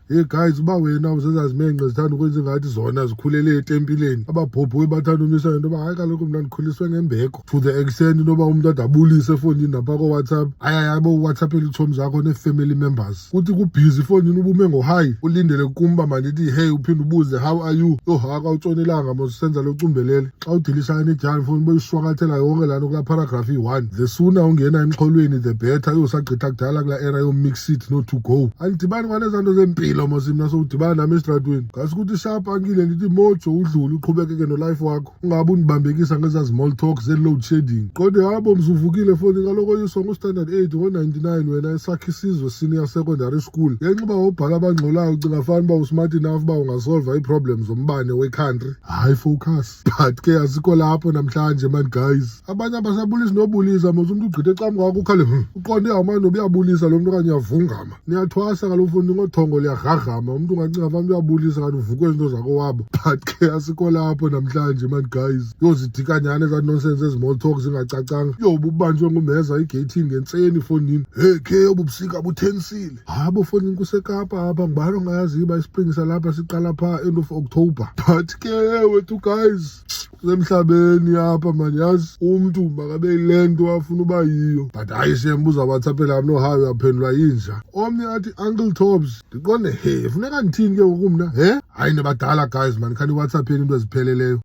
hey guys uba wena uzezazimenqe zithanda ukwenza ngathi zona zikhulele etempileni ababhobhuwe bathanda umisa into yoba hayi kaloku mna ndikhuliswe ngembeko to the extent into yoba umntu ade abulise efondini napha koWhatsApp WhatsApp-ele iitshomi zakho nee-family members kuthi kubhizi efondini ubume ngohayi ulindele kum uba mandithi hey uphinde ubuze how are you haka utshonelanga mosisenza locumbelele xa udilishana nejani foni boyishwakathela yonke laa nto kulaa paragraph iyi-1 the sooner ungena emxholweni the better yosagqitha kudala kulaa era yo-mix it no to go andidibani kwanezaa nto zempilo mosimna sowudibana nami esitratweni ngasukuthi sharp ankile ndithi mojo udlule uqhubekeke nolife wakho ungabe undibambekisa ngezaa small talk ze-load shedding qonde habo mzuvukile efoni kaloku oyiswa ngustandard 8 ngo-99 wena esakha isizwe senior secondary school ngenxa uba wobhala abangxolayo ucinga fana uba usmart enough uba ungasolva ii-problem zombane we-country hayi focus but ke asikho lapho namhlanje man guys abanye abasabulisi nobulisa mos umntu ugqithe ecam kwakho ukhale uqonde awumane nobuyabulisa lo mntu okanye uyavungama niyathwasa kaloku foni ngothongoliyagragrama umntu ungacinga fana uyabulisa kanti uvukwe izinto zakowabo but ke asikho lapho namhlanje man guys yozidikanyana ezaa nonsense ezimall talk zingacacanga yoba ubanjwe ngumeza igeyithini ngentseni efondini hey ke obubusika buthensile habo fonini kusekapa apha ngubani ongayaziyo uba ispring salapha siqala phaa end of October but ke wethu guys semhlabeni apha mani yazi umntu makabe yile nto afuna uba yiyo but hayi siyembuza WhatsApp-ela mno hayi uyaphendulwa yinja omnye athi Uncle Thobbs ndiqonde funeka ndithini ke ngoku mna hayi nebadala guys man khani iWhatsApp-eni into ezipheleleyo